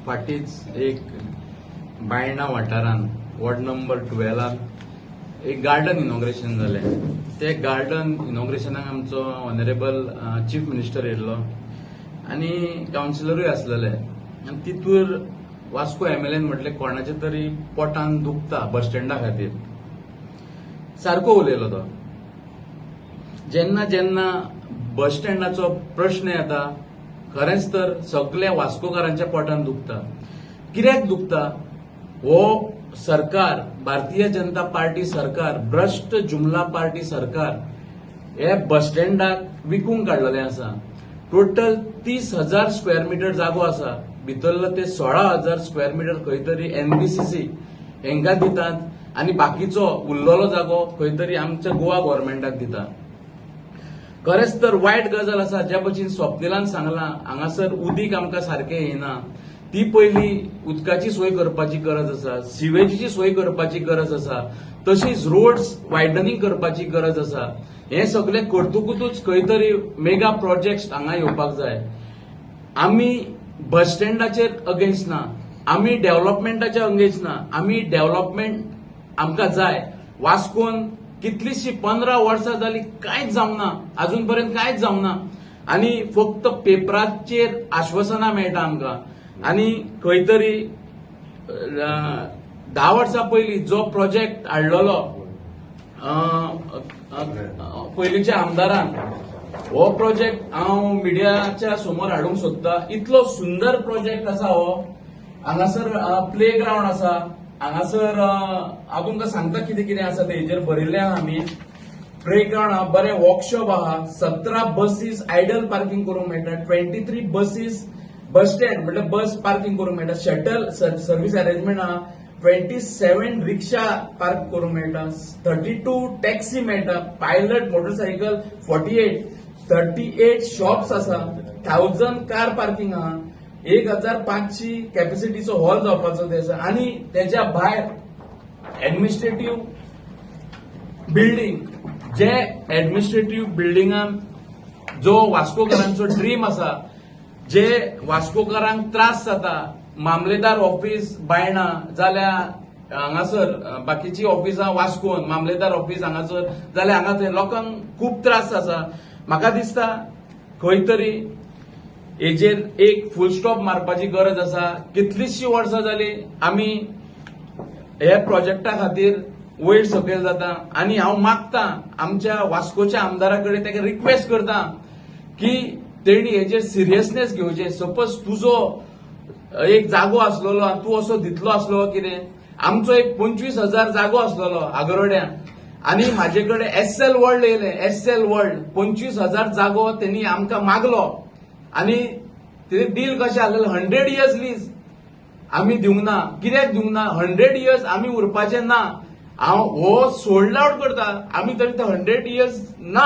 फाटीच एक बायणा वाठारान ward number 12 एक गार्डन इनॉग्रेशन जालें. ते गार्डन इनॉग्रेशनाक आमचो ऑनरेबल चीफ मिनिस्टर येयल्लो आनी कावन्सिलरूय आसलेले आनी तितूर वास्को एमएलएन म्हटलें कोणाच्या तरी पोटान दुखता बस स्टँडा खातीर. सारको उलयलो तो. जेन्ना जेन्ना बस स्टँडाचो प्रश्न येता खरेंच तर सगळ्या वास्कोकारांच्या पोटान दुखता. कित्याक दुखता? हो सरकार, भारतीय जनता पार्टी सरकार, भ्रष्ट जुमला पार्टी सरकार हे बस स्टँडाक विकूंक काडलेलें आसा. टोटल 30,000 स्क्वेअर मीटर जागो आसा. भितरलो ते 16,000 स्क्वेअर मीटर खंय तरी एनबीसीसी हेंका दितात आनी बाकीचो उरलेलो जागो खंय तरी आमच्या गोवा गव्हर्नमेंटाक दिता. खरेंच तर वायट गजाल आसा. ज्या भशेन स्वप्निलान सांगलां हांगासर उदीक आमकां सारकें येना. ती पयली उदकाची सोय करपाची गरज आसा, सिवेजीची सोय करपाची गरज आसा, तशीच रोड्स वायडनिंग करपाची गरज आसा. हे सगळें करतकूच खंय तरी मेगा प्रोजेक्ट्स हांगा येवपाक जाय. आमी बस स्टँडाचेर अगेन्स्ट ना, आमी डेव्हलपमेंटाच्या अगेन्स्ट ना. आमी डेव्हलपमेंट आमकां जाय. वास्कोन कितलीशी 15 वर्सां जाली कांयच जावना, अजून पर्यंत कांयच जावना आनी फक्त पेपराचेर आश्वासनां मेळटा आमकां. आनी खंय तरी 10 वर्सां पयलीं जो प्रोजेक्ट हाडलेलो पयलींच्या आमदारान, हो प्रोजेक्ट हांव मिडियाच्या समोर हाडूंक सोदता. इतलो सुंदर प्रोजेक्ट आसा हो. हांगासर प्ले ग्राउंड आसा. हांगासर हांव तुमकां सांगता कितें कितें आसा ते हेजेर बरयल्लें आहा. आमी प्ले ग्राउंड आहा, बरें वर्कशॉप आहा, 17 बसीस आयडल पार्किंग करूंक मेळटा, 23 बसीस बस स्टँड म्हणजे बस पार्किंग करूंक मेळटा, शटल सर्व्हिस अरेंजमेंट आहा, 27 रिक्षा पार्क करूंक मेळटा, 32 टॅक्सी मेळटा, पायलट मोटरसायकल 48, 38 शॉप्स आसा, 1000 कार पार्किंग आहा, 1500 कॅपॅसिटीचो हॉल जावपाचो ते आसा. आनी तेच्या भायर एडमिनिस्ट्रेटिव्ह बिल्डिंग, जे एडमिनिस्ट्रेटिव्ह बिल्डिंगान जो वास्कोकारांचो ड्रीम आसा, जे वास्कोकारांक त्रास जाता, मामलेदार ऑफिस बायणा जाल्यार हांगासर बाकीची ऑफिसां वास्कोन, मामलेदार ऑफिस हांगासर जाल्यार हांगा थंय लोकांक खूब त्रास आसा. म्हाका दिसता खंय तरी हेजेर एक फुल स्टॉप मारपाची गरज आसा. कितलीशीं वर्सां जाली आमी हे प्रोजेक्टा खातीर वयर सकयल जाता आनी हांव मागतां आमच्या वास्कोच्या आमदारा कडेन ताका रिक्वेस्ट करता की तेणी हेजेर सिरियसनेस घेवचें. सपोज तुजो एक जागो आसलेलो, तूं असो दितलो आसलो कितें, आमचो एक 25,000 जागो आसलेलो आगरोड्या आनी म्हाजे कडेन एसएल वर्ल्ड येयलें. एसएल वर्ल्ड 25,000 जागो तेणी आमकां मागलो आनी ते डील कशें आसलेलें 100 इयर्स लीज आमी दिवंक ना. कित्याक दिवंक ना? 100 इयर्स आमी उरपाचे ना. हांव हो सोल्ड आउट करता. आमी तरी ते 100 इयर्स ना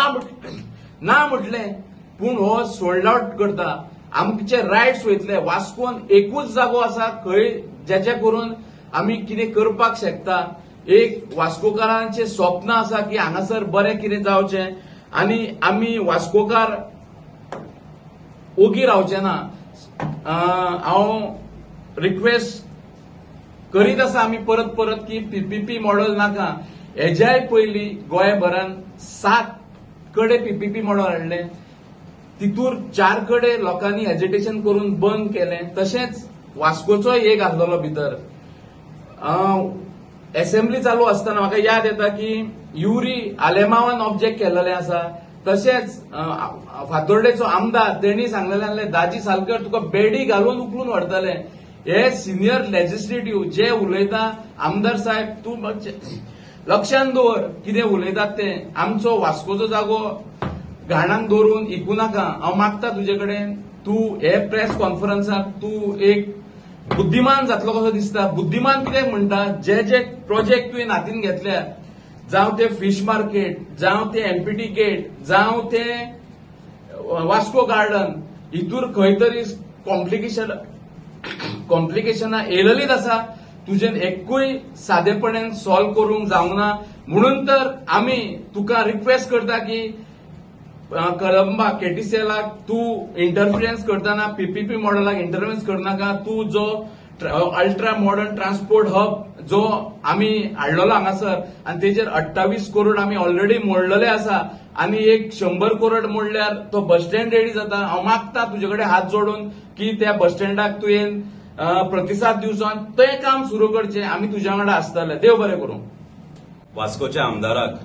म्हटलें पूण हो सोल्ड आउट करता. आमचे रायट्स वयतले. वास्कोन एकूच जागो आसा खंय जेचे करून आमी कितें करपाक शकता. एक वास्कोकारांचें स्वप्न आसा की हांगासर बरें कितें जावचें आनी आमी वास्कोकार ओगी रावचे ना. हांव रिक्वेस्ट करीत आसा आमी परत परत की पीपीपी मॉडेल नाका. हेज्याय पयलीं गोंयभरान 7 कडे पीपीपी मॉडेल हाडलें. तितूर 4 कडे लोकांनी हेजिटेशन करून बंद केलें. तशेंच वास्कोचोय एक आसलेलो भितर. असेंब्ली चालू आसतना म्हाका याद येता की युरी आलेमावान ऑब्जेक्ट केलेलें आसा. तशेंच फातोर्डेचो आमदार तेणी सांगलेलें आसलें दाजी सालकर तुका बेडी घालून उखलून व्हरतले. हे सिनियर लेजिस्लेटिव्ह जे उलयता, आमदार साहेब तूं लक्षांत दवर कितें उलयतात ते. आमचो वास्कोचो जागो घाणांक दवरून इकू नाका. हांव मागता तुजे कडेन तूं हे प्रेस कॉन्फरन्साक तूं एक बुद्धिमान जातलो कसो दिसता. बुद्धिमान कित्याक म्हणटा? जे जे प्रोजेक्ट तुवें हातीन घेतल्या, जावं ते फिश मार्केट, जावं ते एमपीटी गेट, जावं ते वास्को गार्डन, हितूर खंय तरी कॉम्प्लिकेशनां येयलेलीच आसा. तुजेन एकूय सादेपणान सॉल्व करूंक जावना. म्हणून तर आमी तुका रिक्वेस्ट करता की कदंबा केटीसीएलाक तूं इंटरफिरन्स करतना पीपीपी मॉडेलाक इंटरफिरन्स करनाका. तूं जो अल्ट्रा मॉडर्न ट्रान्सपोर्ट हब जो आमी हाडलेलो हांगासर आनी तेजेर 28 करोड आमी ऑलरेडी मोडलेले आसा आनी एक 100 करोड मोडल्यार तो बस स्टँड रेडी जाता. हांव मागता तुजे कडेन हात जोडून की त्या बस स्टँडाक तुवें प्रतिसाद दिवचो आनी तें काम सुरू करचें. आमी तुज्या वांगडा आसतले. देव बरें करूं. वास्कोच्या आमदाराक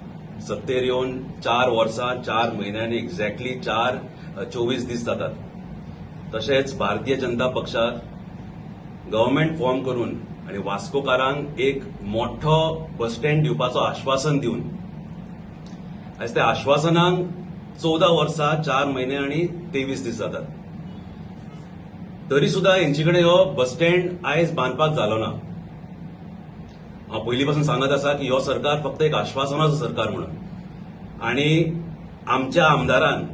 सत्तेर येवन 4 वर्सां 4 म्हयन्यांनी एक्झॅक्टली 24 दीस जातात. तशेंच भारतीय जनता पक्षाक गव्हर्नमेंट फॉर्म करून आणि वास्कोकारांक एक मोठो बस स्टँड दिवपाचो आश्वासन दिवन आयज त्या आश्वासनाक 14 वर्सां 4 म्हयने आनी 23 दीस जातात. तरी सुद्धा हेंचे कडेन हो बस स्टँड आयज बांदपाक जालो ना. हांव पयलीं पासून सांगत आसा की हो सरकार फक्त एक आश्वासनाचो सरकार म्हणून आनी आमच्या आमदारान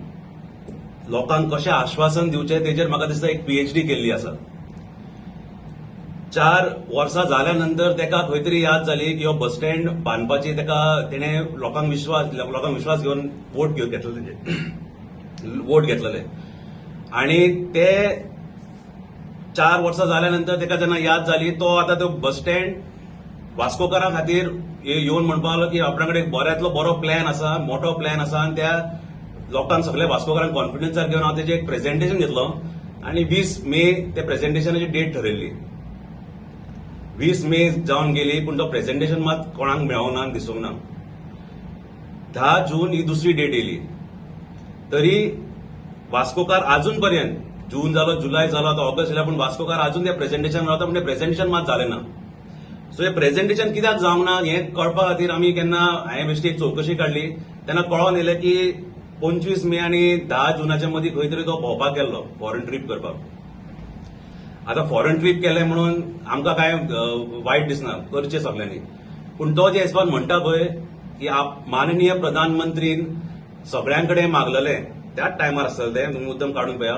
लोकांक कशें आश्वासन दिवचें तेजेर म्हाका दिसता एक पीएचडी केल्ली आसा. 4 वर्सां जाल्या नंतर तेका खंय तरी याद जाली की हो बस स्टँड बांदपाची तेणें लोकांक विश्वास घेवन वोट घेतलेले आनी ते 4 वर्सां जाल्या नंतर तेका जेन्ना याद जाली तो आतां तो बस स्टँड वास्कोकारां खातीर येवन म्हणपाक लागलो की आपणा कडेन बऱ्यांतलो बरो प्लॅन आसा, मोठो प्लॅन आसा आनी त्या लोकांक सगळ्या वास्कोकारांक कॉन्फिडन्सार घेवन हांव तेजें एक प्रेझेंटेशन घेतलो आनी 20 मे ते प्रेझेंटेशनाची डेट ठरयल्ली. 20 मे जावन गेली पूण तो प्रेझेंटेशन मात कोणाक मेळोना आनी दिसूंक ना. 10 जून ही दुसरी डेट येयली. तरी वास्कोकार अजून पर्यंत जून जालो, जुलय जालो, आतां ऑगस्ट येयला पूण वास्कोकार अजून ते प्रेझेंटेशन रावता पूण ते प्रेझेंटेशन मात जालें ना. सो हे प्रेझेंटेशन कित्याक जावंक ना हें कळपा खातीर आमी केन्ना हांवें बेश्टी एक चवकशी काडली. तेन्ना कळोन येयलें की 25 मे आनी 10 जुनाच्या मदीं खंय तरी तो भोंवपाक गेल्लो फॉरेन ट्रीप करपाक. आतां फॉरेन ट्रीप केलें म्हणून आमकां कांय वायट दिसना, करचें सगल्यांनी. पूण तो जे हिसपान म्हणटा पळय की माननीय प्रधानमंत्रीन सगळ्यां मागलेलें त्याच टायमार आसतलें तें, तुमी मुद्दम काडून पळया,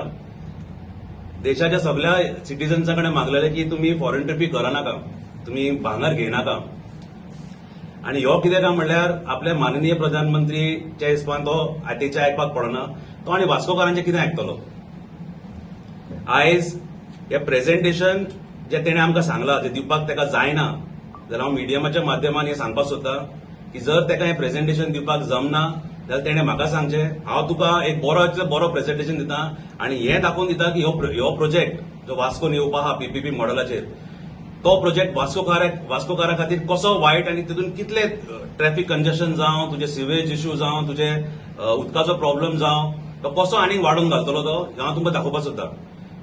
देशाच्या सगळ्या सिटिझन्सां कडेन मागलेलें की तुमी फॉरेन ट्रिपी करनाका, तुमी भांगर घेयनाका. आनी ह्यो कितें काय म्हणल्यार आपल्या माननीय प्रधानमंत्रीच्या हिसपान तो आतेचें आयकपाक पडना. तो आनी वास्कोकारांचें कितें आयकतलो. आयज हे प्रेझेंटेशन जे तेणें आमकां सांगलां तें दिवपाक तेका जायना जाल्यार हांव मिडियमाच्या माध्यमान हें सांगपाक सोदतां की जर तेका हें प्रेझेंटेशन दिवपाक जमना जाल्यार तेणें म्हाका सांगचें. हांव तुका एक बरो प्रेझेंटेशन दितां आनी हें दाखोवन दिता की हो प्रोजेक्ट जो वास्कोन येवपा आहा पीपीपी मॉडेलाचेर तो प्रोजेक्ट वास्कोकारा खातीर कसो वायट आनी तितून कितले ट्रॅफिक कंजशन जावं, तुजे सिवेज इश्यू जावं, तुजे उदकाचो प्रॉब्लेम जावं, तो कसो आनीक वाडोवन घालतलो तो हांव तुमकां दाखोवपाक सोदतां.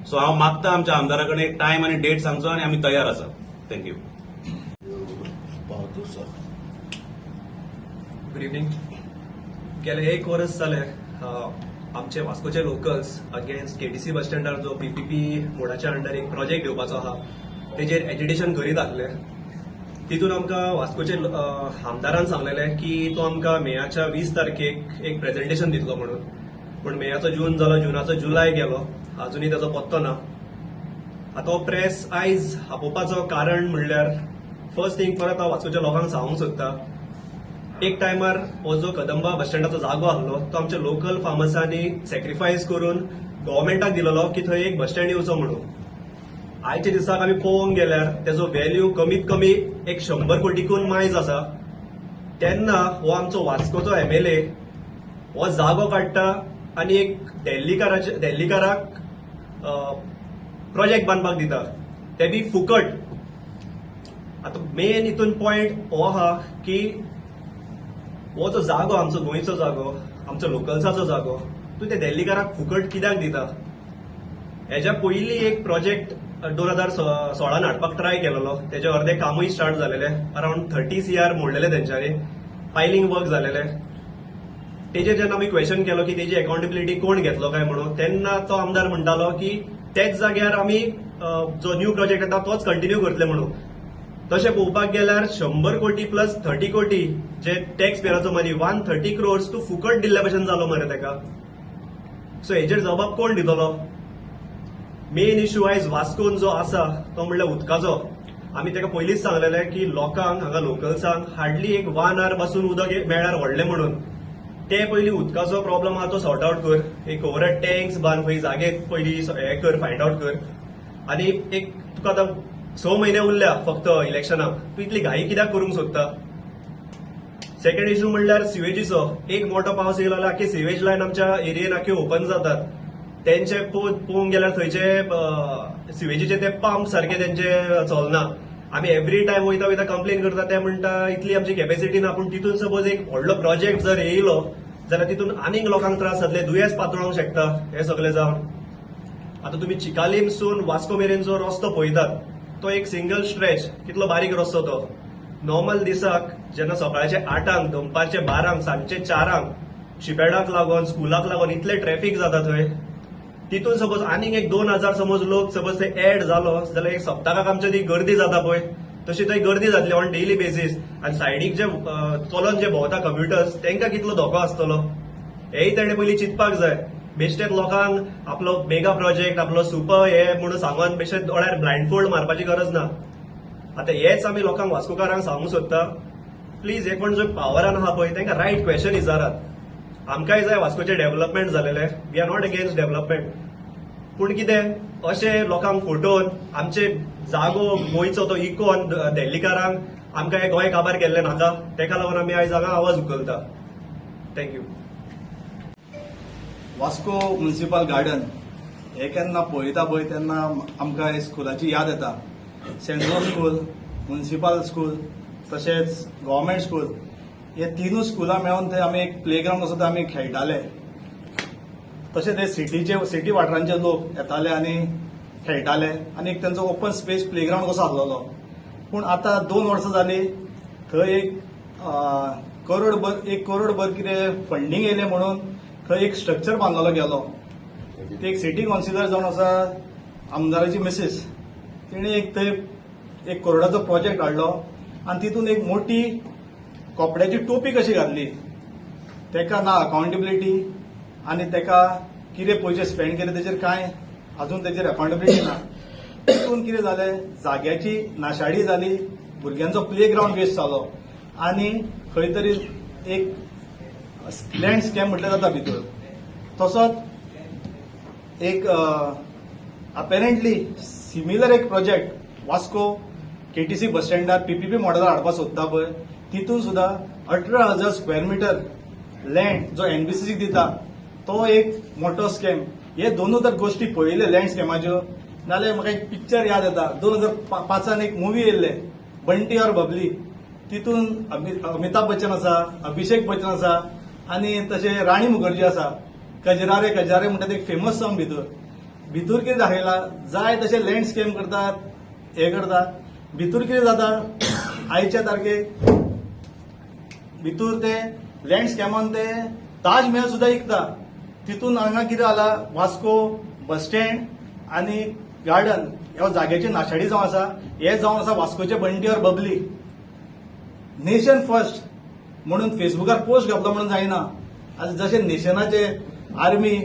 सो हांव मागता आमच्या आमदारा कडेन एक टायम आनी डेट सांगचो आनी आमी तयार आसा. थँक्यू. Good evening. गेले 1 वर्स जाले आमचे वास्कोचे लोकल्स अगेन्स्ट केटीसी बस स्टँडार जो पीपीपी मोडाच्या अंडर एक प्रोजेक्ट घेवपाचो आहा तेजेर एजिटेशन करीत आसले. तितून आमकां वास्कोचे आमदारान सांगलेलें की तो आमकां मेयाच्या 20 तारखेक एक प्रेझेंटेशन दितलो म्हणून. पूण मेयाचो जून जालो, जुनाचो जुलय गेलो, अजूनय ताचो पत्तो ना. आतां हो प्रेस आयज आपोवपाचो कारण म्हणल्यार फर्स्ट थिंग परत हांव वास्कोच्या लोकांक सांगूंक सोदता, एक टायमार हो जो कदंबा बस स्टँडाचो जागो आसलो तो आमच्या लोकल फार्मर्सांनी सॅक्रिफायस करून गव्हर्मेंटाक दिलेलो की थंय एक बस स्टँड येवचो म्हणून. आयच्या दिसाक आमी पळोवंक गेल्यार तेजो व्हॅल्यू कमीत कमी एक 100 कोटीकून मायज आसा. तेन्ना हो आमचो वास्कोचो एमएलए हो जागो काडटा आनी एक देल्लीकाराक प्रोजेक्ट बांदपाक दिता, ते बी फुकट. आतां मेन हितून पॉयंट हो आहा की हो जो जागो आमचो गोंयचो जागो, आमचो लोकल्साचो जागो, तूं ते देल्लीकाराक फुकट कित्याक दिता. हेज्या पयलीं एक प्रोजेक्ट 2016 हाडपाक ट्राय केलेलो, तेजे अर्दे कामूय स्टार्ट जालेले, अराउंड 30 CR मोडलेले तेंच्यांनी, फायलिंग वर्क जालेले. तेजेर जेन्ना आमी क्वेश्चन केलो की तेजी अकाउंटेबिलिटी कोण घेतलो काय म्हणून, तेन्ना तो आमदार म्हणटालो की तेच जाग्यार आमी जो न्यू प्रोजेक्ट येता तोच कंटिन्यू करतले म्हणून. तशें पळोवपाक गेल्यार 100 कोटी प्लस 30 कोटी जे टॅक्स पेयराचो मनी 130 crores तूं फुकट दिल्ल्या भशेन जालो मरे तेका. सो हेजेर जबाब कोण दितलो. मेन इश्यू आयज वास्कोन जो आसा तो म्हणल्यार उदकाचो. आमी ताका पयलींच सांगलेलें की लोकांक हांगा लोकल्सांक हार्डली एक 1 hour पासून उदक मेळ्ळ्यार व्हडलें म्हणून ते पयलीं उदकाचो प्रॉब्लम आहा तो सॉर्ट आउट कर, एक ओवर टँक्स बांद खंय जागेत पयलीं हें कर, फायंड आउट कर. आनी एक तुका आतां 6 म्हयने उरल्या फक्त इलेक्शनाक, तूं इतली घाई कित्याक करूंक सोदता? सेकंड इश्यू म्हणल्यार सिवेजीचो. एक मोठो पावस येयलो जाल्यार आख्खी सिवेज लायन आमच्या एरियेन आख्यो ओपन जातात. तेंचे पळोवंक गेल्यार थंयचे सिवेजीचे ते पंप सारखे तेंचे चलना. आमी एवरी टायम वयता कंप्लेन करता, ते म्हणटा इतली आमची कॅपॅसिटी ना. पूण तितून सपोज एक व्हडलो प्रोजेक्ट जर येयलो जाल्यार तितून आनीक लोकांक त्रास जातले, दुयेंस पातळोवंक शकता हे सगळे जावन. आतां तुमी चिकालीमसून वास्को मेरेनचो रस्तो पळयतात, तो एक सिंगल स्ट्रेच कितलो बारीक रस्तो तो. नॉर्मल दिसाक जेन्ना सकाळचे 8 दनपारचे 12 सांजचे 4 शिपेडाक लागून स्कुलाक लागून इतले ट्रॅफिक जाता थंय. तितून सपोज आनीक एक 2000 समज लोक सपोज थंय एड जालो जाल्यार एक सप्तकाक आमच्या ती गर्दी जाता पळय तशी थंय गर्दी जातली ऑन डेली बेसीस. आनी सायडीक जे चलोन जे भोंवता कम्युटर्स तांकां कितलो धोको आसतलो हेय ताणें पयलीं चिंतपाक जाय. बेश्टेच लोकांक आपलो मेगा प्रोजेक्ट आपलो सुपर हे म्हणून सांगून बेश्टेच दोळ्यार ब्लायंडफोल्ड मारपाची गरज ना. आतां हेच आमी लोकांक वास्कोकारांक सांगूंक सोदता, प्लीज हे कोण जो पावरान आहा पळय तांकां रायट क्वेश्चन विचारात. आमकांय जाय वास्कोचें डेव्हलपमेंट जालेलें, we are not against development, पूण कितें अशें लोकांक फटोवन आमचे जागो गोंयचो तो इकोन दिल्लीकारांक आमकां हे गोंय काबार केल्लें नाका. तेका लागून आमी आयज हांगा आवाज उखलता. थँक्यू. वास्को म्युनिसिपल गार्डन हे केन्ना पळयता पळय तेन्ना आमकां हे स्कुलाची याद येता. सेंट्रल स्कूल, म्युनिसिपल स्कूल तशेंच गव्हर्मेंट स्कूल हे तिनूय स्कुलां मेळून थंय आमी एक प्लेग्रावंड असो आमी खेळटाले. तशें ते सिटी वाठारांचे लोक येताले आनी खेळटाले आनी एक तांचो ओपन स्पेस प्लेग्रावंड कसो आसलेलो. पूण आतां 2 वर्सां जालीं थंय एक करोड भर कितें फंडींग येयलें म्हणून थंय एक स्ट्रक्चर बांदलेलो गेलो. ते एक सिटी कावन्सिलर जावन आसा आमदाराची मिसेस, तिणे एक थंय 1 करोडाचो प्रोजेक्ट हाडलो आनी तितून एक मोठी कपड्याची टोपी कशी घातली. तेका ना अकाउंटेबिलिटी आनी तेका कितें पयशे स्पेंड केले तेजेर कांय अजून तेजेर अकाउंटेबिलिटी ना. तितून कितें जालें, जाग्याची नाशाडी जाली, भुरग्यांचो प्लेग्रावंड वेस्ट जालो आनी खंय तरी एक लँड स्कॅम म्हटलें जाता भितर. तसोच एक अपेरंटली सिमिलर एक प्रोजेक्ट वास्को केटीसी बस स्टँडार पीपीपी मॉडेलार हाडपाक सोदता पळय, तितून सुद्धा 18,000 स्क्वेअर मीटर लँड जो एनबीसीसीक दिता तो एक मोठो स्कॅम. हे दोनूय जर गोष्टी पळयल्यो लँड स्कॅमाच्यो नाल्यार म्हाका एक पिक्चर याद येता. 2005 एक मुवी येयल्ले बंटी और बबली, तितून अमिताभ बच्चन आसा, अभिषेक बच्चन आसा आनी तशें राणी मुखर्जी आसा. कजरारे कजरारे म्हणटा ते एक फेमस सॉंग भितर कितें दाखयला, जाय तशें लँड स्कॅम करतात, हे करतात. भितर कितें जाता, आयच्या तारखेक भितर ते लँड स्कॅमान ते ताज महल सुद्धा विकता. तितून हांगा कितें जाला, वास्को बस स्टँड आनी गार्डन ह्या जाग्याची नाशाडी जावन आसा. हे जावन आसा वास्कोचे बंटी और बबली. नेशन फर्स्ट म्हणून फेसबुकार पोस्ट घातलो म्हणून जायना. आतां जशें नेशनाचे आर्मी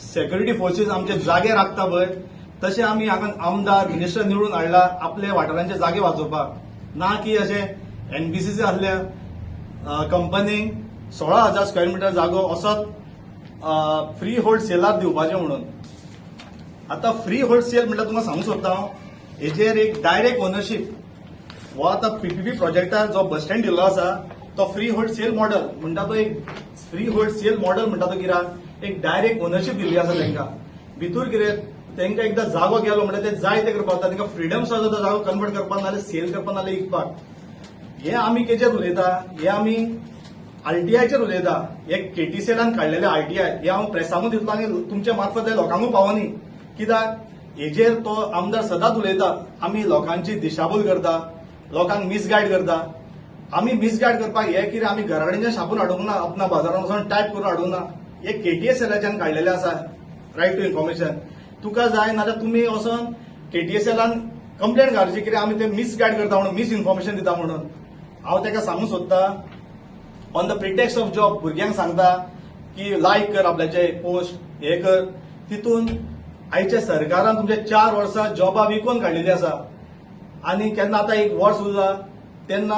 सेक्युरिटी फोर्सीस आमचे जागे राखता पळय तशें आमी हांगा आमदार मिनिस्टर निवडून हाडला आपले वाठारांचे जागे वाचोवपाक, ना की अशें एनबीसीसी आसल्या कंपनीक 16,000 स्क्वेअर मीटर जागो असोच फ्री होल्ड सेलार दिवपाचें म्हणून. आतां फ्री होल्ड सेल म्हणल्यार तुमकां सांगूंक सोदता हांव, हेजेर एक डायरेक्ट ओनरशीप हो आतां पीपीपी प्रोजेक्टार जो बस स्टँड दिल्लो आसा तो फ्री होल्ड सेल मॉडेल म्हणटा तो एक फ्री होल्ड सेल मॉडेल म्हणटा तो कित्याक एक डायरेक्ट ओनरशीप दिल्ली आसा तांकां. भितर कितें तांकां एकदां जागो गेलो म्हणल्यार ते जाय ते करपाक जाता. तांकां फ्रिडम सुद्दां तो जागो कन्वर्ट करपाक नाल्यार सेल करपाक नाल्यार विकपाक. हे आमी केजेर उलयता, हे आमी आरटीआयचेर उलयता. हे केटीसीएलान काडलेले आरटीआय हे हांव प्रेसांकूय दितलो आनी तुमच्या मार्फत हे लोकांकूय पावोनी. कित्याक हेजेर तो आमदार सदांच उलयता आमी लोकांची दिशाभूल करता, लोकांक मिसगायड करता. आमी मिसगायड करपाक हे कितें आमी घरा कडेन छापून हाडूंक ना, आपणा बाजारांत वचून टायप करून हाडूंक ना. हे केटीएसएलाच्यान काडलेले आसा रायट टू इन्फॉर्मेशन. तुका जाय नाल्यार तुमी वचून केटीएसएलान कंप्लेंट घालची कितें आमी ते मिसगायड करता म्हणून, मिस इन्फॉर्मेशन दिता म्हणून. हांव ताका सांगूंक सोदता on the pretext of job भुरग्यांक सांगता की लायक कर आपल्याचे पोस्ट हे कर. तितून आयच्या सरकारान तुमचे 4 वर्सां जॉबां विकून काडलेली आसा. आनी केन्ना आतां एक वर्स उरला तेन्ना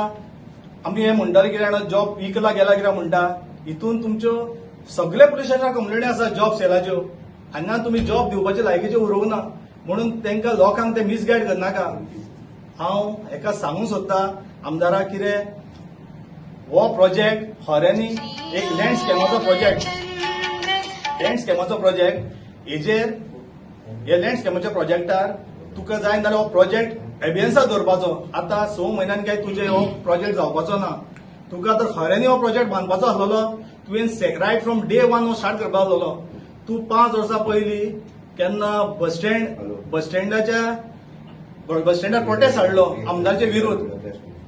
आमी हे म्हणटाले कितें जॉब विकला गेला कितें म्हणटा हितून तुमच्यो सगळे पुलीस स्टेशनार कंप्लेनी आसा जॉब सेलाच्यो हांगा तुमी जॉब दिवपाचे लायकीचे उरोवंक ना म्हणून तांकां लोकांक ते मिसगायड करनाका हांव हेका सांगूंक सोदतां आमदाराक कितें हो प्रोजेक्ट खऱ्यांनी एक लँड स्कॅमाचो प्रोजेक्ट हेजेर हे लँड स्कॅमाच्या प्रोजेक्टार तुका जाय जाल्यार हो प्रोजेक्ट एबियन्साक दवरपाचो आतां 6 म्हयन्यान काय तुजे हो प्रोजेक्ट जावपाचो ना तुका जर खऱ्यांनी हो प्रोजेक्ट बांदपाचो आसलेलो तुवें रायट फ्रॉम डे 1 हो स्टार्ट करपाक आसलेलो तूं 5 वर्सां पयलीं केन्ना बस स्टँडार प्रोटेस्ट हाडलो आमदारचे विरुद्ध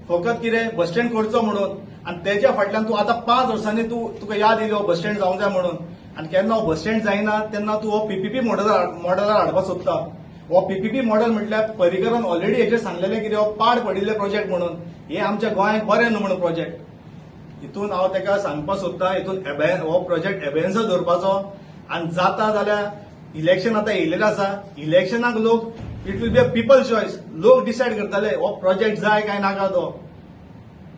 फकत कितें बस स्टँड करचो म्हणून आनी तेच्या फाटल्यान तूं आतां 5 वर्सांनी तुका याद येयली हो बस स्टँड जावंक जाय म्हणून आनी केन्ना हो बस स्टँड जायना तेन्ना तूं हो पीपीपी मॉडेलार हाडपाक सोदता हो पीपीपी मॉडेल म्हटल्यार पर्रीकरान ऑलरेडी हेचेर सांगलेलें कितें हो पाड पडिल्ले प्रोजेक्ट म्हणून हे आमच्या गोंयांत बरें न्हू म्हणून प्रोजेक्ट हितून हांव ताका सांगपाक सोदतां हितून हो प्रोजेक्ट एबियन्साक दवरपाचो आनी जाता जाल्यार इलेक्शन आतां येयलेलें आसा इलेक्शनाक लोक it will be a people choice लोक डिसायड करतले हो प्रोजेक्ट जाय काय नाका तो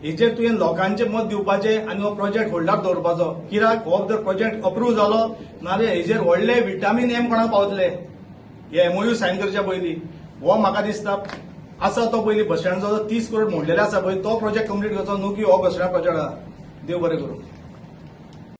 हेचेर तुवें लोकांचें मत दिवपाचें आनी हो प्रोजेक्ट होल्डार दवरपाचो कित्याक हो जर प्रोजेक्ट अप्रूव जालो नाल्यार हेचेर व्हडले विटामीन एम कोणाक पावतले हे एमओयू सायन करच्या पयलीं हो म्हाका दिसता आसा तो पयलीं बस स्टँडाचो 30 करोड मोडलेले आसा पळय तो प्रोजेक्ट कंप्लीट करचो न्हू की हो बस स्टँड प्रोजेक्ट आहा देव बरें करूं